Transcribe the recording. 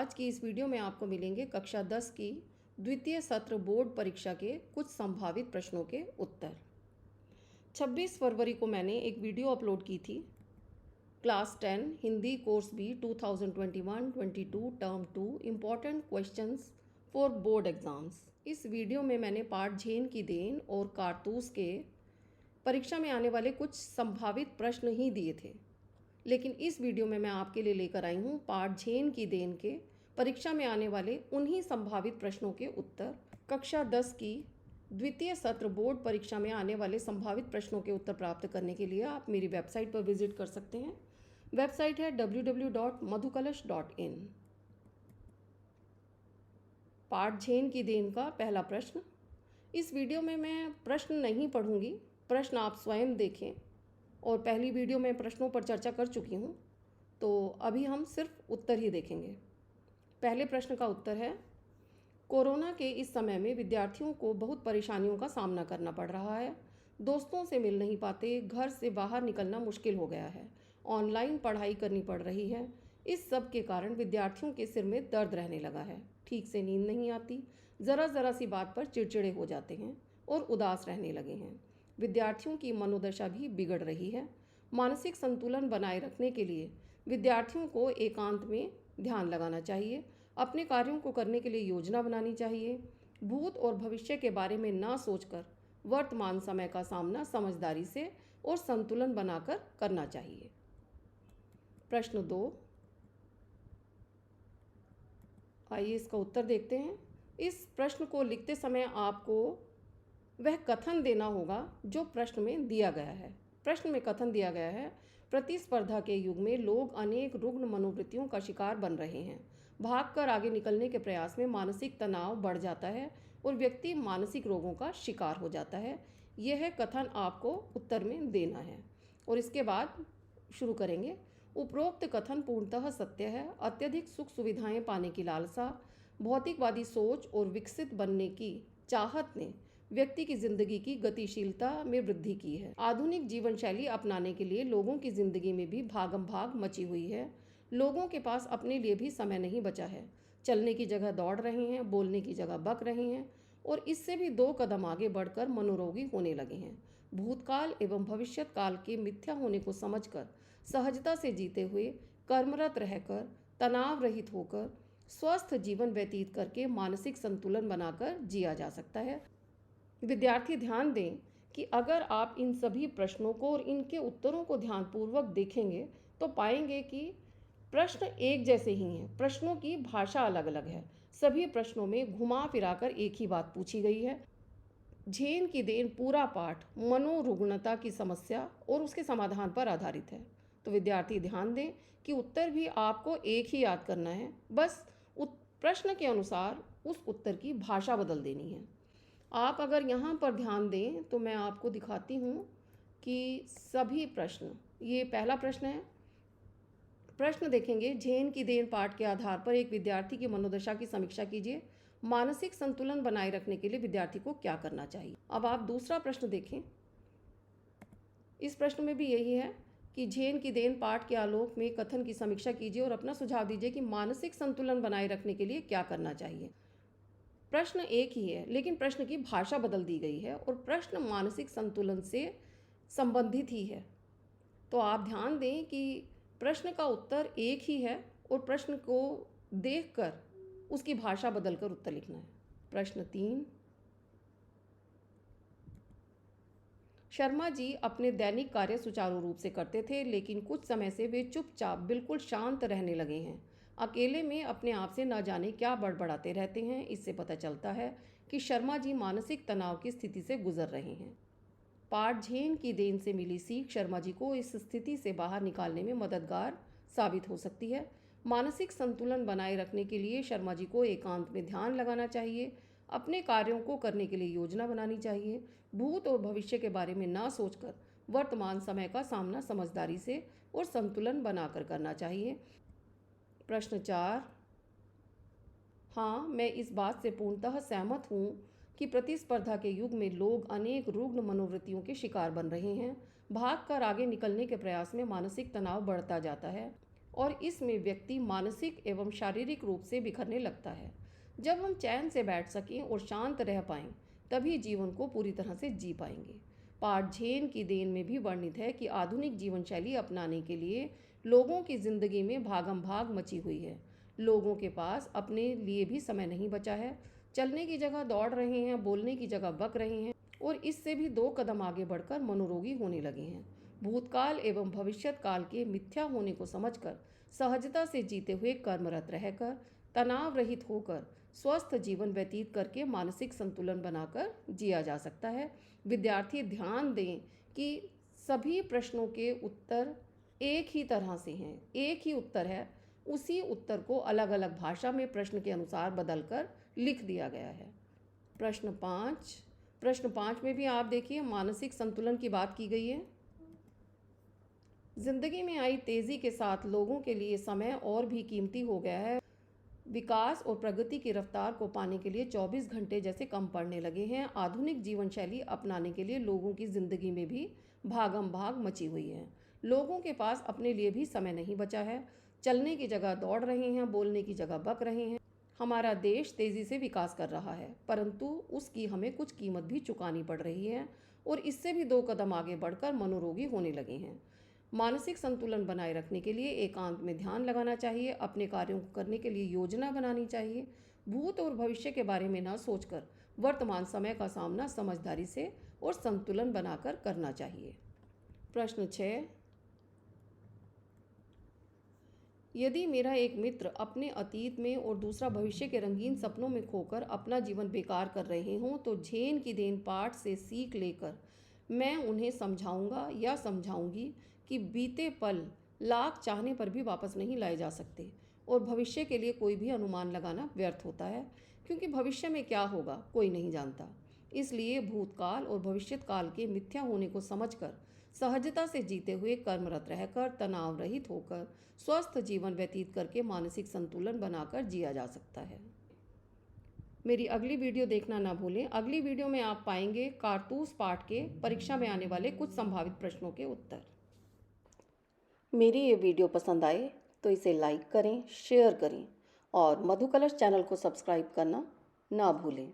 आज की इस वीडियो में आपको मिलेंगे कक्षा 10 की द्वितीय सत्र बोर्ड परीक्षा के कुछ संभावित प्रश्नों के उत्तर। 26 फरवरी को मैंने एक वीडियो अपलोड की थी। Class 10 Hindi course B 2021-22 term 2 important questions for board exams. इस वीडियो में मैंने पाठ झेन की देन और कारतूस के परीक्षा में आने वाले कुछ संभावित प्रश्न ही दिए थे, लेकिन इस वीडियो में मैं आपके लिए लेकर आई हूँ पाठ झेन की देन के परीक्षा में आने वाले उन्हीं संभावित प्रश्नों के उत्तर। कक्षा 10 की द्वितीय सत्र बोर्ड परीक्षा में आने वाले संभावित प्रश्नों के उत्तर प्राप्त करने के लिए आप मेरी वेबसाइट पर विजिट कर सकते हैं। वेबसाइट है www.madhukalash.in। पाठ झेन की देन का पहला प्रश्न। इस वीडियो में मैं प्रश्न नहीं पढ़ूंगी, प्रश्न आप स्वयं देखें, और पहली वीडियो में प्रश्नों पर चर्चा कर चुकी हूँ, तो अभी हम सिर्फ उत्तर ही देखेंगे। पहले प्रश्न का उत्तर है, कोरोना के इस समय में विद्यार्थियों को बहुत परेशानियों का सामना करना पड़ रहा है। दोस्तों से मिल नहीं पाते, घर से बाहर निकलना मुश्किल हो गया है, ऑनलाइन पढ़ाई करनी पड़ रही है। इस सब के कारण विद्यार्थियों के सिर में दर्द रहने लगा है, ठीक से नींद नहीं आती, ज़रा सी बात पर चिड़चिड़े हो जाते हैं और उदास रहने लगे हैं। विद्यार्थियों की मनोदशा भी बिगड़ रही है। मानसिक संतुलन बनाए रखने के लिए विद्यार्थियों को एकांत में ध्यान लगाना चाहिए, अपने कार्यों को करने के लिए योजना बनानी चाहिए। भूत और भविष्य के बारे में ना सोचकर वर्तमान समय का सामना समझदारी से और संतुलन बनाकर करना चाहिए। प्रश्न 2, आइए इसका उत्तर देखते हैं। इस प्रश्न को लिखते समय आपको वह कथन देना होगा जो प्रश्न में दिया गया है। प्रश्न में कथन दिया गया है, प्रतिस्पर्धा के युग में लोग अनेक रुग्ण मनोवृत्तियों का शिकार बन रहे हैं। भागकर आगे निकलने के प्रयास में मानसिक तनाव बढ़ जाता है और व्यक्ति मानसिक रोगों का शिकार हो जाता है। यह कथन आपको उत्तर में देना है और इसके बाद शुरू करेंगे। उपरोक्त कथन पूर्णतः सत्य है। अत्यधिक सुख सुविधाएं पाने की लालसा, भौतिकवादी सोच और विकसित बनने की चाहत ने व्यक्ति की जिंदगी की गतिशीलता में वृद्धि की है। आधुनिक जीवन शैली अपनाने के लिए लोगों की जिंदगी में भी भागम भाग मची हुई है। लोगों के पास अपने लिए भी समय नहीं बचा है। चलने की जगह दौड़ रहे हैं, बोलने की जगह बक रहे हैं और इससे भी 2 कदम आगे बढ़कर मनोरोगी होने लगे हैं। भूतकाल एवं भविष्य काल के मिथ्या होने को समझकर सहजता से जीते हुए, कर्मरत रहकर, तनाव रहित होकर, स्वस्थ जीवन व्यतीत करके मानसिक संतुलन बनाकर जिया जा सकता है। विद्यार्थी ध्यान दें कि अगर आप इन सभी प्रश्नों को और इनके उत्तरों को ध्यानपूर्वक देखेंगे तो पाएंगे कि प्रश्न एक जैसे ही हैं, प्रश्नों की भाषा अलग अलग है। सभी प्रश्नों में घुमा फिराकर एक ही बात पूछी गई है। झेन की देन पूरा पाठ मनोरुग्णता की समस्या और उसके समाधान पर आधारित है। तो विद्यार्थी ध्यान दें कि उत्तर भी आपको एक ही याद करना है, बस प्रश्न के अनुसार उस उत्तर की भाषा बदल देनी है। आप अगर यहाँ पर ध्यान दें तो मैं आपको दिखाती हूँ कि सभी प्रश्न, ये पहला प्रश्न है। प्रश्न देखेंगे, झेन की देन पाठ के आधार पर एक विद्यार्थी की मनोदशा की समीक्षा कीजिए। मानसिक संतुलन बनाए रखने के लिए विद्यार्थी को क्या करना चाहिए। अब आप दूसरा प्रश्न देखें। इस प्रश्न में भी यही है कि झेन की देन पाठ के आलोक में कथन की समीक्षा कीजिए और अपना सुझाव दीजिए कि मानसिक संतुलन बनाए रखने के लिए क्या करना चाहिए। प्रश्न एक ही है, लेकिन प्रश्न की भाषा बदल दी गई है और प्रश्न मानसिक संतुलन से संबंधित ही है। तो आप ध्यान दें कि प्रश्न का उत्तर एक ही है और प्रश्न को देखकर उसकी भाषा बदलकर उत्तर लिखना है। प्रश्न 3, शर्मा जी अपने दैनिक कार्य सुचारू रूप से करते थे, लेकिन कुछ समय से वे चुपचाप बिल्कुल शांत रहने लगे हैं। अकेले में अपने आप से न जाने क्या बड़बड़ाते रहते हैं। इससे पता चलता है कि शर्मा जी मानसिक तनाव की स्थिति से गुजर रहे हैं। पाठ झेन की देन से मिली सीख शर्मा जी को इस स्थिति से बाहर निकालने में मददगार साबित हो सकती है। मानसिक संतुलन बनाए रखने के लिए शर्मा जी को एकांत में ध्यान लगाना चाहिए, अपने कार्यों को करने के लिए योजना बनानी चाहिए, भूत और भविष्य के बारे में ना सोचकर वर्तमान समय का सामना समझदारी से और संतुलन बनाकर करना चाहिए। प्रश्न 4, हाँ, मैं इस बात से पूर्णतः सहमत हूँ कि प्रतिस्पर्धा के युग में लोग अनेक रुग्ण मनोवृत्तियों के शिकार बन रहे हैं। भागकर आगे निकलने के प्रयास में मानसिक तनाव बढ़ता जाता है। और इसमें व्यक्ति मानसिक एवं शारीरिक रूप से बिखरने लगता है। जब हम चैन से बैठ सकें और शांत रह पाएं, तभी जीवन को पूरी तरह से जी पाएंगे। पाठ झेन की देन में भी वर्णित है कि आधुनिक जीवन शैली अपनाने के लिए लोगों की जिंदगी में भागम भाग मची हुई है। लोगों के पास अपने लिए भी समय नहीं बचा है। चलने की जगह दौड़ रहे हैं, बोलने की जगह बक रहे हैं और इससे भी 2 कदम आगे बढ़कर मनोरोगी होने लगे हैं। भूतकाल एवं भविष्यत काल के मिथ्या होने को समझकर सहजता से जीते हुए कर्मरत रहकर, तनाव रहित होकर, स्वस्थ जीवन व्यतीत करके मानसिक संतुलन बनाकर जिया जा सकता है। विद्यार्थी ध्यान दें कि सभी प्रश्नों के उत्तर एक ही तरह से हैं, एक ही उत्तर है। उसी उत्तर को अलग अलग भाषा में प्रश्न के अनुसार बदलकर लिख दिया गया है। प्रश्न पाँच में भी आप देखिए मानसिक संतुलन की बात की गई है। जिंदगी में आई तेजी के साथ लोगों के लिए समय और भी कीमती हो गया है। विकास और प्रगति की रफ्तार को पाने के लिए 24 घंटे जैसे कम पड़ने लगे हैं। आधुनिक जीवन शैली अपनाने के लिए लोगों की जिंदगी में भी भागम भाग मची हुई है। लोगों के पास अपने लिए भी समय नहीं बचा है। चलने की जगह दौड़ रहे हैं, बोलने की जगह बक रहे हैं। हमारा देश तेजी से विकास कर रहा है, परंतु उसकी हमें कुछ कीमत भी चुकानी पड़ रही है और इससे भी 2 कदम आगे बढ़कर मनोरोगी होने लगे हैं। मानसिक संतुलन बनाए रखने के लिए एकांत में ध्यान लगाना चाहिए। अपने कार्यों को करने के लिए योजना बनानी चाहिए। भूत और भविष्य के बारे में न सोचकर वर्तमान समय का सामना समझदारी से और संतुलन बनाकर करना चाहिए। प्रश्न 6, यदि मेरा एक मित्र अपने अतीत में और दूसरा भविष्य के रंगीन सपनों में खोकर अपना जीवन बेकार कर रहे हों, तो झेन की देन पाठ से सीख लेकर मैं उन्हें समझाऊंगा या समझाऊंगी कि बीते पल लाख चाहने पर भी वापस नहीं लाए जा सकते और भविष्य के लिए कोई भी अनुमान लगाना व्यर्थ होता है, क्योंकि भविष्य में क्या होगा कोई नहीं जानता। इसलिए भूतकाल और भविष्यत काल के मिथ्या होने को समझकर सहजता से जीते हुए कर्मरत रहकर, तनाव रहित होकर, स्वस्थ जीवन व्यतीत करके मानसिक संतुलन बनाकर जिया जा सकता है। मेरी अगली वीडियो देखना ना भूलें। अगली वीडियो में आप पाएंगे कारतूस पाठ के परीक्षा में आने वाले कुछ संभावित प्रश्नों के उत्तर। मेरी ये वीडियो पसंद आए तो इसे लाइक करें, शेयर करें और मधु कलश चैनल को सब्सक्राइब करना ना भूलें।